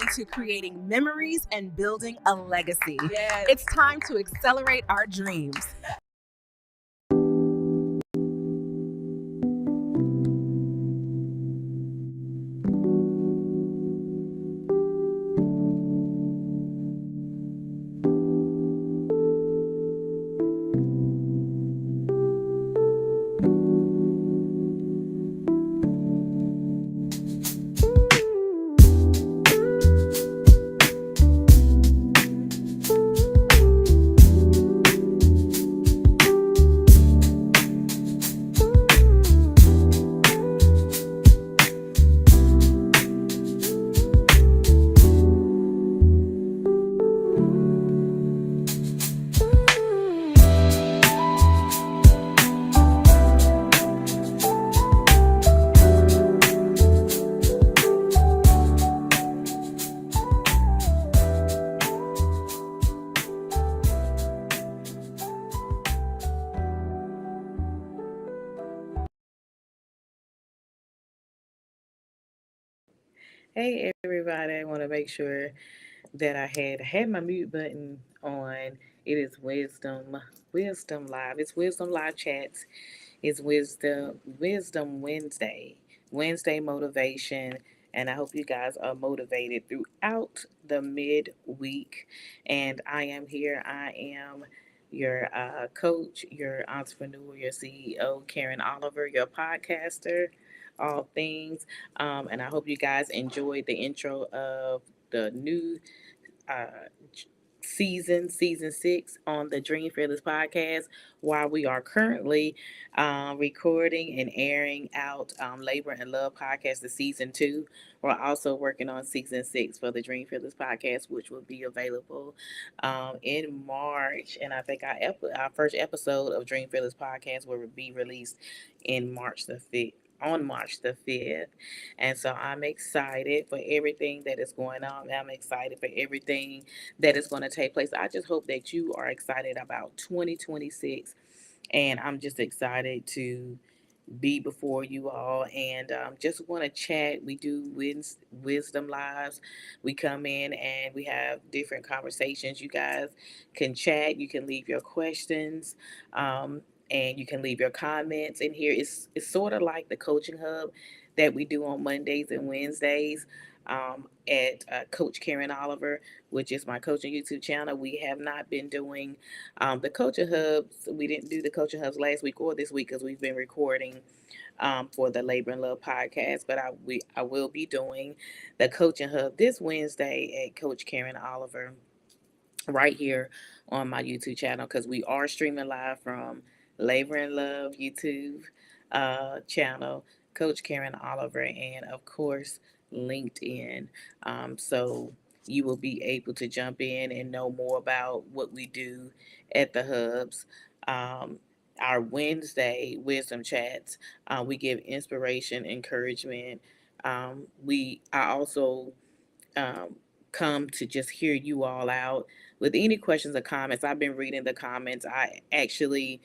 into creating memories and building a legacy. Yes. It's time to accelerate our dreams. Hey everybody, I want to make sure that I had my mute button on. It is Wisdom Live. It's Wisdom Live Chats. It's Wisdom Wednesday motivation, and I hope you guys are motivated throughout the midweek. And I am here. I am your coach, your entrepreneur, your CEO, Karen Oliver, your podcaster, all things. And I hope you guys enjoyed the intro of the new uh, season 6 on the Dream Fearless podcast, while we are currently recording and airing out Labor and Love podcast, the season 2. We're also working on season 6 for the Dream Fearless podcast, which will be available in March. And I think our first episode of Dream Fearless podcast will be released in March the 5th. On March the 5th. And so I'm excited for everything that is going on. I'm excited for everything that is going to take place. I just hope that you are excited about 2026. And I'm just excited to be before you all, and just want to chat. We do wisdom lives. We come in and we have different conversations. You guys can chat. You can leave your questions. And you can leave your comments in here. It's sort of like the coaching hub that we do on Mondays and Wednesdays at Coach Karen Oliver, which is my coaching YouTube channel. We have not been doing the coaching hubs. We didn't do the coaching hubs last week or this week because we've been recording for the Labor and Love podcast. But I will be doing the coaching hub this Wednesday at Coach Karen Oliver right here on my YouTube channel, because we are streaming live from Labor and Love YouTube channel, Coach Karen Oliver, and of course LinkedIn. So you will be able to jump in and know more about what we do at the hubs. Um, our Wednesday wisdom chats, we give inspiration, encouragement. I also um, come to just hear you all out with any questions or comments. I've been reading the comments. I actually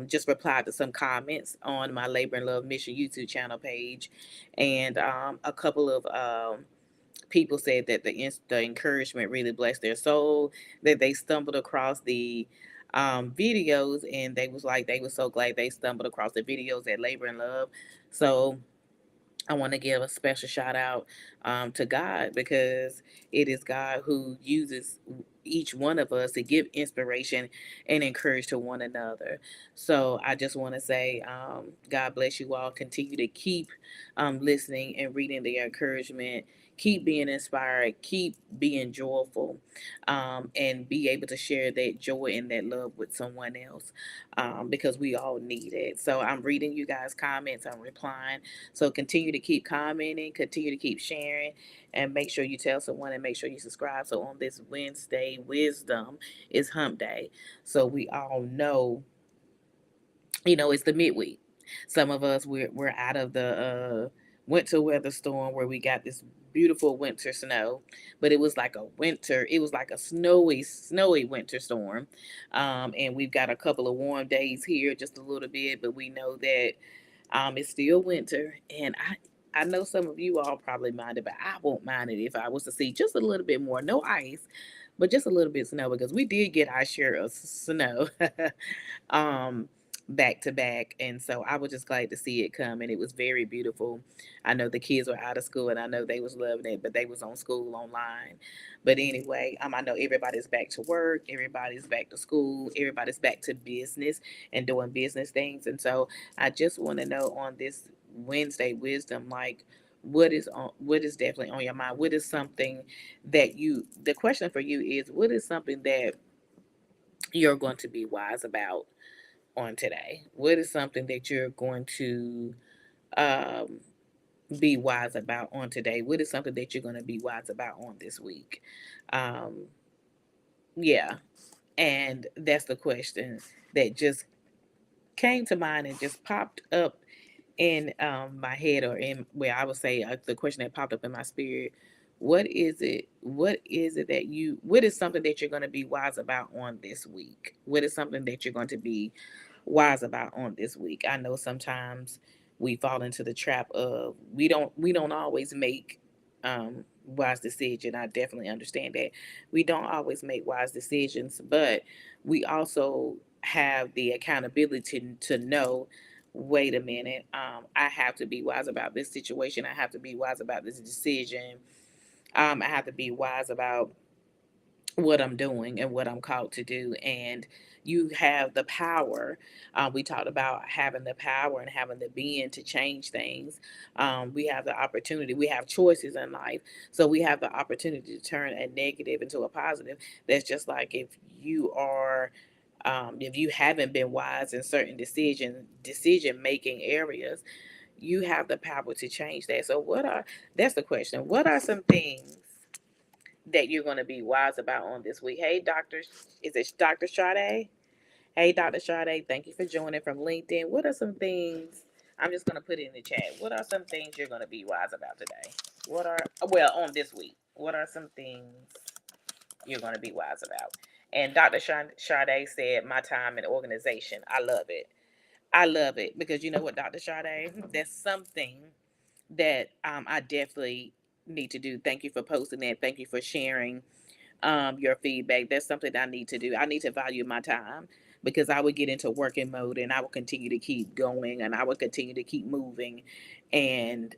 just replied to some comments on my Labor and Love Mission YouTube channel page, and a couple of people said that the encouragement really blessed their soul. That they stumbled across the videos, and they were so glad they stumbled across the videos at Labor and Love. So I want to give a special shout out to God, because it is God who uses each one of us to give inspiration and encourage to one another. So I just want to say, God bless you all. Continue to keep listening and reading the encouragement. Keep being inspired. Keep being joyful, and be able to share that joy and that love with someone else, because we all need it. So I'm reading you guys' comments. I'm replying. So continue to keep commenting, continue to keep sharing, and make sure you tell someone, and make sure you subscribe. So on this Wednesday, Wisdom is Hump Day. So we all know, it's the midweek. Some of us we're out of the winter weather storm where we got this beautiful winter snow, but it was like a snowy winter storm. And we've got a couple of warm days here, just a little bit, but we know that it's still winter, and I know some of you all probably mind it, but I won't mind it if I was to see just a little bit more. No ice, but just a little bit of snow because we did get our share of snow. um Back to back, and so I was just glad to see it come, and it was very beautiful. I know the kids were out of school and I know they was loving it, but they was on school online. But anyway, I know everybody's back to work, everybody's back to school, everybody's back to business and doing business things. And so I just want to know on this Wednesday wisdom, like what is definitely on your mind? What is something that you the question for you is what is something that you're going to be wise about on today? What is something that you're going to um, be wise about on today? What is something that you're going to be wise about on this week? Um, yeah, and that's the question that just came to mind and just popped up in my head, or in where I would say the question that popped up in my spirit. What is it? What is it that you? What is something that you're going to be wise about on this week? What is something that you're going to be wise about on this week? I know sometimes we fall into the trap of we don't always make wise decision. I definitely understand that we don't always make wise decisions, but we also have the accountability to know, wait a minute, I have to be wise about this situation. I have to be wise about this decision. I have to be wise about what I'm doing and what I'm called to do. And you have the power. We talked about having the power and having the being to change things. We have the opportunity. We have choices in life. So we have the opportunity to turn a negative into a positive. That's just like if you haven't been wise in certain decision making areas, you have the power to change that. So that's the question. What are some things that you're going to be wise about on this week? Hey, Doctor, is it Dr. Sade? Hey, Dr. Sade, thank you for joining from LinkedIn. What are some things? I'm just going to put it in the chat. What are some things you're going to be wise about today? On this week, what are some things you're going to be wise about? And Dr. Sade said, my time and organization. I love it. I love it because you know what, Dr. Sade? That's something that I definitely need to do. Thank you for posting that. Thank you for sharing your feedback. That's something that I need to do. I need to value my time because I would get into working mode and I will continue to keep going and I will continue to keep moving. And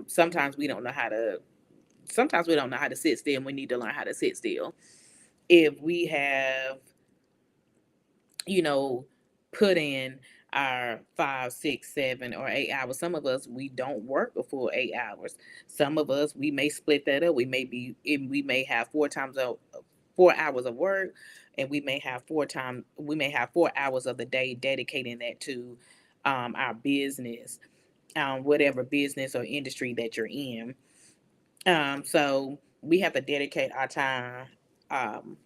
sometimes we don't know how to sit still, and we need to learn how to sit still. If we have, you know, put in our 5, 6, 7, or 8 hours. Some of us we don't work a full 8 hours. Some of us we may split that up. We may have 4 hours of work, and we may have 4 hours of the day dedicating that to our business, whatever business or industry that you're in. So we have to dedicate our time um,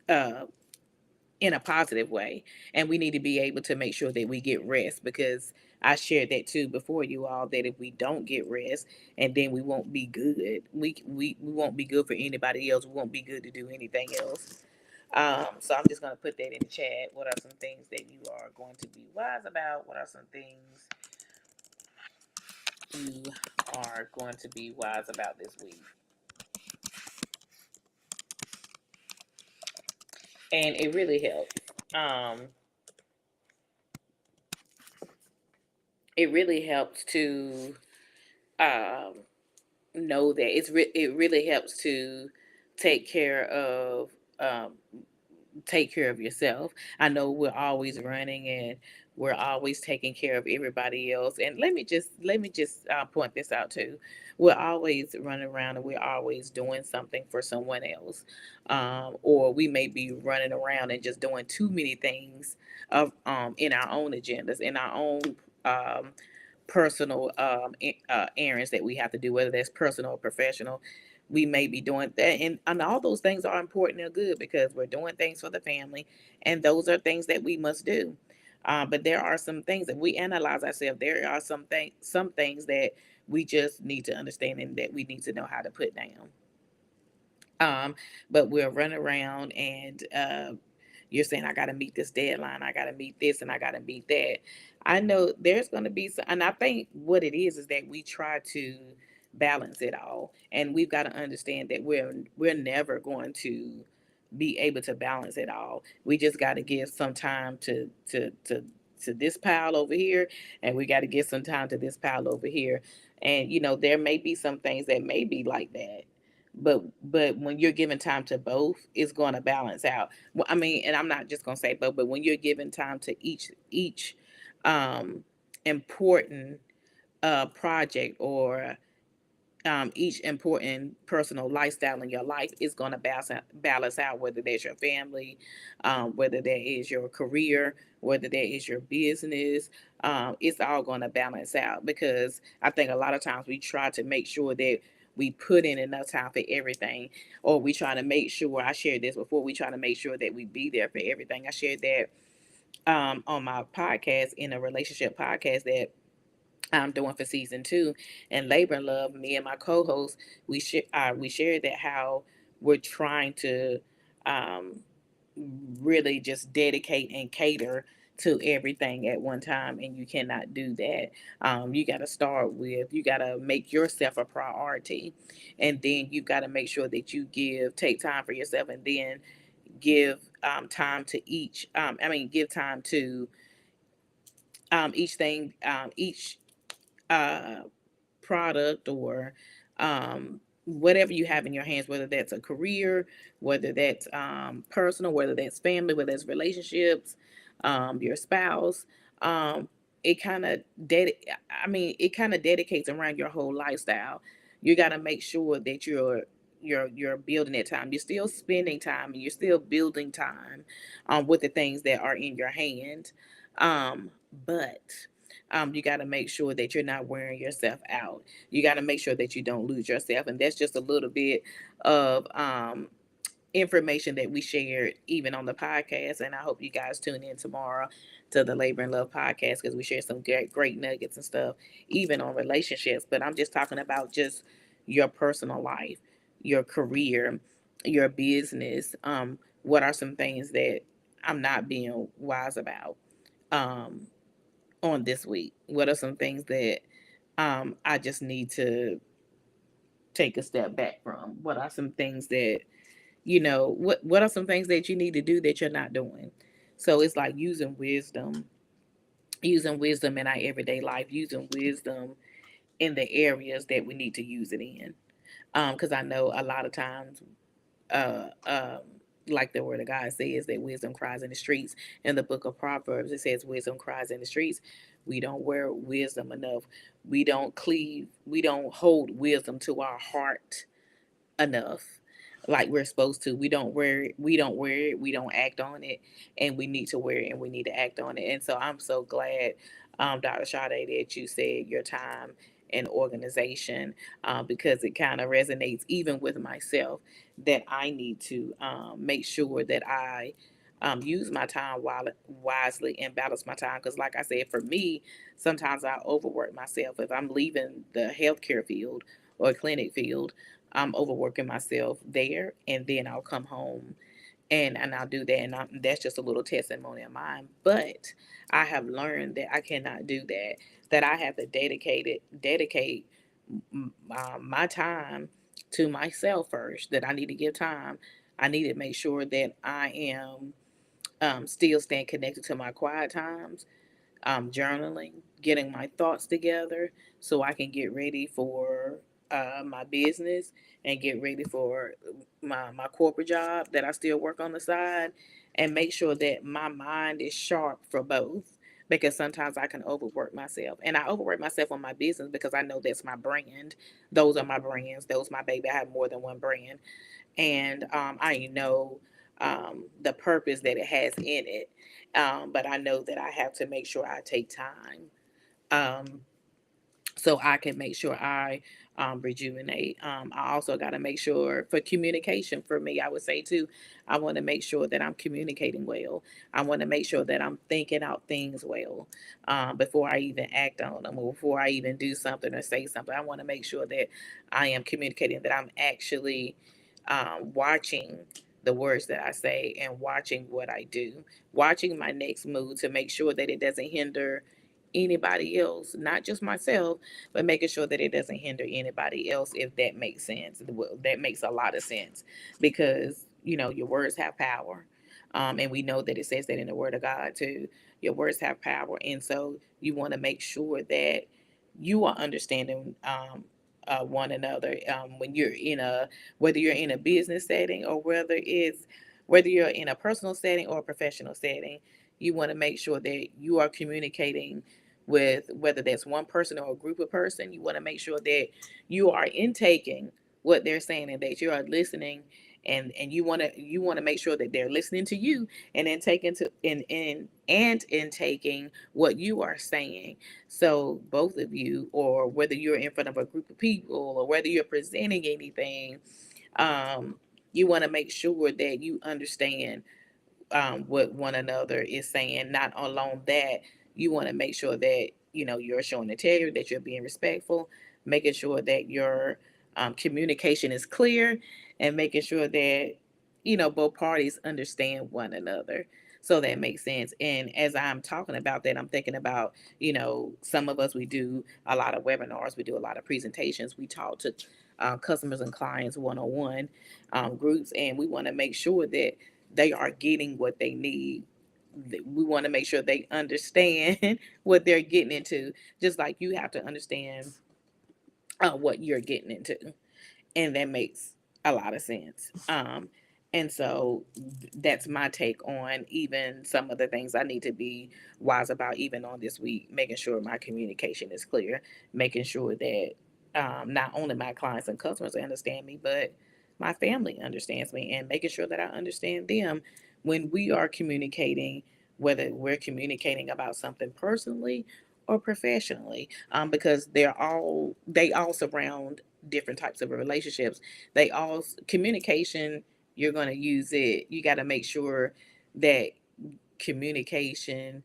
uh, in a positive way, and we need to be able to make sure that we get rest, because I shared that too before, you all, that if we don't get rest, and then we won't be good, we won't be good for anybody else, we won't be good to do anything else. So I'm just going to put that in the chat. What are some things that you are going to be wise about? What are some things you are going to be wise about this week? And it really helps. um it really helps to um know that it really helps to take care of um, take care of yourself. I know we're always running and we're always taking care of everybody else. And let me just point this out too. We're always running around and we're always doing something for someone else, or we may be running around and just doing too many things of in our own agendas, in our own um, personal errands that we have to do, whether that's personal or professional. We may be doing that, and all those things are important and good because we're doing things for the family, and those are things that we must do. But there are some things that we analyze ourselves. There are some things that we just need to understand and that we need to know how to put down. um, but we'll run around and you're saying, I got to meet this deadline, I got to meet this, and I got to meet that. I know there's going to be some, and I think what it is that we try to balance it all, and we've got to understand that we're never going to be able to balance it all. We just got to give some time to this pile over here, and we got to give some time to this pile over here. And there may be some things that may be like that, but when you're giving time to both, it's going to balance out. Well, I mean, and I'm not just going to say both, but when you're giving time to each um, important project, or each important personal lifestyle in your life, is going to balance out, whether that's your family, whether that is your career, whether that is your business. It's all going to balance out, because I think a lot of times we try to make sure that we put in enough time for everything, or we try to make sure, I shared this before, we try to make sure that we be there for everything. I shared that on my podcast, in a relationship podcast that I'm doing for season 2, and Labor and Love. Me and my co-host, we shared that how we're trying to um, really just dedicate and cater to everything at one time, and you cannot do that. You got to start with, you got to make yourself a priority, and then you got to make sure that you take time for yourself, and then give time to each. Give time to each thing, each uh, product, or whatever you have in your hands, whether that's a career, whether that's personal, whether that's family, whether that's relationships, your spouse. Um, it kind of it kind of dedicates around your whole lifestyle. You got to make sure that you're building that time. You're still spending time, and you're still building time with the things that are in your hand. But you got to make sure that you're not wearing yourself out. You got to make sure that you don't lose yourself. And that's just a little bit of information that we shared even on the podcast. And I hope you guys tune in tomorrow to the Labor and Love podcast, because we share some great nuggets and stuff, even on relationships. But I'm just talking about just your personal life, your career, your business. What are some things that I'm not being wise about? Um, on this week? What are some things that I just need to take a step back from? What are some things that what are some things that you need to do that you're not doing? So it's like using wisdom in our everyday life, using wisdom in the areas that we need to use it in. Because I know a lot of times, uh, um, like the word of God says, that wisdom cries in the streets. In the book of Proverbs, it says wisdom cries in the streets. We don't wear wisdom enough. We don't hold wisdom to our heart enough, like we're supposed to. We don't wear it, we don't act on it, and we need to wear it, and we need to act on it. And so I'm so glad, Dr. Sade, that you said your time and organization, because it kind of resonates even with myself, that I need to make sure that I use my time wisely, and balance my time. Because, like I said, for me, sometimes I overwork myself. If I'm leaving the healthcare field or clinic field, I'm overworking myself there, and then I'll come home and I'll do that, and that's just a little testimony of mine. But I have learned that I cannot do that. That I have to dedicate my time to myself first. That I need to give time. I need to make sure that I am still staying connected to my quiet times, journaling, getting my thoughts together, so I can get ready for my business, and get ready for my corporate job that I still work on the side, and make sure that my mind is sharp for both. Because sometimes I can overwork myself, and I overwork myself on my business because I know that's my brand. Those are my brands. Those my baby. I have more than one brand, and I know the purpose that it has in it. But I know that I have to make sure I take time, um, so I can make sure I rejuvenate. I also got to make sure, for communication, for me, I would say too, I want to make sure that I'm communicating well. I want to make sure that I'm thinking out things well, before I even act on them, or before I even do something or say something. I want to make sure that I am communicating, that I'm actually watching the words that I say, and watching what I do, watching my next move, to make sure that it doesn't hinder anybody else, not just myself, but making sure that it doesn't hinder anybody else, if that makes sense. That makes a lot of sense, because your words have power. And we know that it says that in the word of God too. Your words have power. And so you want to make sure that you are understanding one another, when you're in a whether you're in a business setting, or whether you're in a personal setting or a professional setting. You want to make sure that you are communicating with, whether that's one person or a group of person. You want to make sure that you are intaking what they're saying, and that you are listening, and you want to make sure that they're listening to you, and then taking to and in taking what you are saying. So both of you, or whether you're in front of a group of people, or whether you're presenting anything, um, you want to make sure that you understand what one another is saying. Not alone that, you want to make sure that you're showing integrity, that you're being respectful, making sure that your communication is clear, and making sure that both parties understand one another. So that makes sense. And as I'm talking about that, I'm thinking about some of us, we do a lot of webinars, we do a lot of presentations, we talk to customers and clients one-on-one groups, and we want to make sure that they are getting what they need. We want to make sure they understand what they're getting into, just like you have to understand what you're getting into. And that makes a lot of sense. And so that's my take on even some of the things I need to be wise about, even on this week, making sure my communication is clear, making sure that not only my clients and customers understand me, but my family understands me, and making sure that I understand them when we are communicating, whether we're communicating about something personally or professionally, because they all surround different types of relationships. They all communication. You're going to use it. You got to make sure that communication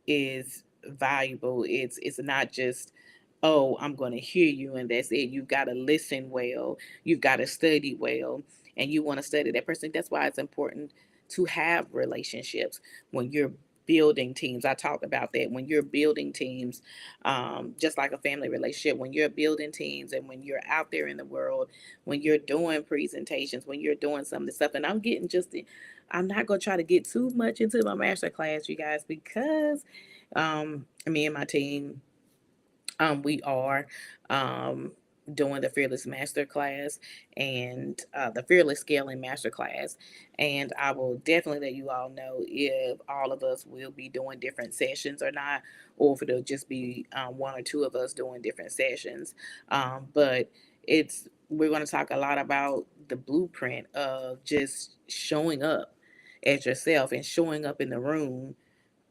is valuable. It's not just, oh, I'm going to hear you and that's it. You've got to listen well. You've got to study well, and you want to study that person. That's why it's important to have relationships when you're building teams. I talk about that when you're building teams, just like a family relationship. When you're building teams, and when you're out there in the world, when you're doing presentations, when you're doing some of the stuff. And I'm not going to try to get too much into my master class, you guys, because me and my team, we are um, doing the Fearless Master Class, and the Fearless Scaling Master Class. And I will definitely let you all know if all of us will be doing different sessions or not, or if it'll just be one or two of us doing different sessions. But we're going to talk a lot about the blueprint of just showing up as yourself, and showing up in the room,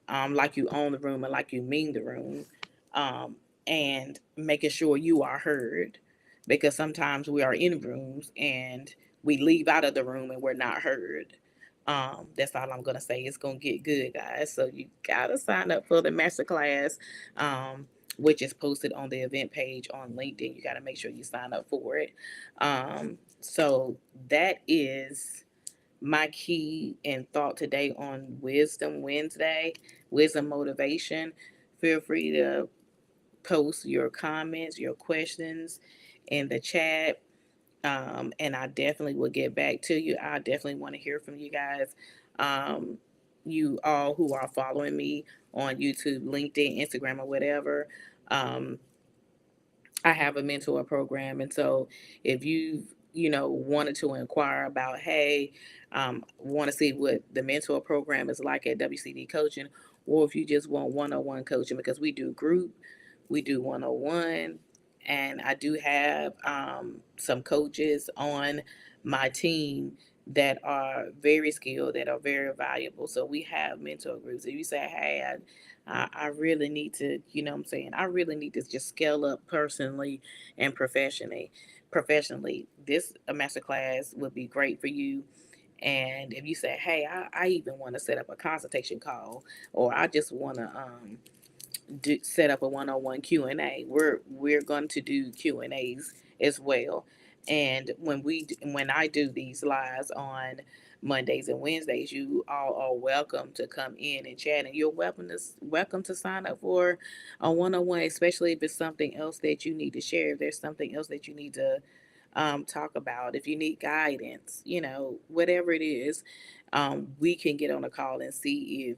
like you own the room and like you mean the room, um, and making sure you are heard. Because sometimes we are in rooms and we leave out of the room and we're not heard. That's all I'm gonna say. It's gonna get good, guys. So you gotta sign up for the masterclass, which is posted on the event page on LinkedIn. You gotta make sure you sign up for it. So that is my key and thought today on Wisdom Wednesday, Wisdom Motivation. Feel free to post your comments, your questions in the chat. And I definitely will get back to you. I definitely want to hear from you guys. Um, you all who are following me on YouTube, LinkedIn, Instagram, or whatever. Um, I have a mentor program, and so if you've wanted to inquire about, hey, want to see what the mentor program is like at WCD Coaching, or if you just want one-on-one coaching, because we do group, we do one-on-one, and I do have some coaches on my team that are very skilled, that are very valuable. So we have mentor groups. If you say, hey, I really need to, what I'm saying, I really need to just scale up personally and professionally, this a master class would be great for you. And if you say, hey, I even want to set up a consultation call, or I just want to set up a one-on-one Q&A, we're going to do Q&As as well. And when I do these lives on Mondays and Wednesdays, you all are welcome to come in and chat, and you're welcome to sign up for a one-on-one, especially if it's something else that you need to share. If there's something else that you need to talk about, if you need guidance, whatever it is, we can get on a call and see if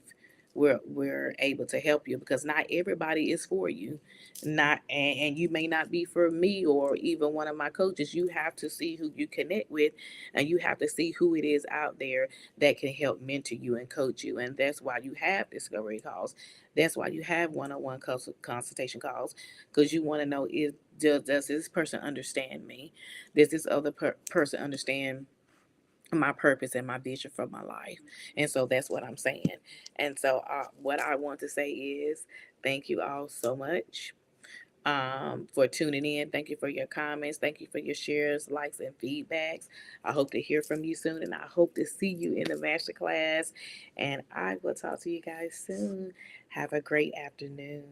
we're able to help you, because not everybody is for you, not and you may not be for me or even one of my coaches. You have to see who you connect with, and you have to see who it is out there that can help mentor you and coach you. And that's why you have discovery calls. That's why you have one-on-one consultation calls, because you want to know, is does this person understand me? Does this other person understand my purpose and my vision for my life? And so that's what I'm saying. And so what I want to say is thank you all so much for tuning in. Thank you for your comments. Thank you for your shares, likes, and feedbacks. I hope to hear from you soon, and I hope to see you in the masterclass. And I will talk to you guys soon. Have a great afternoon.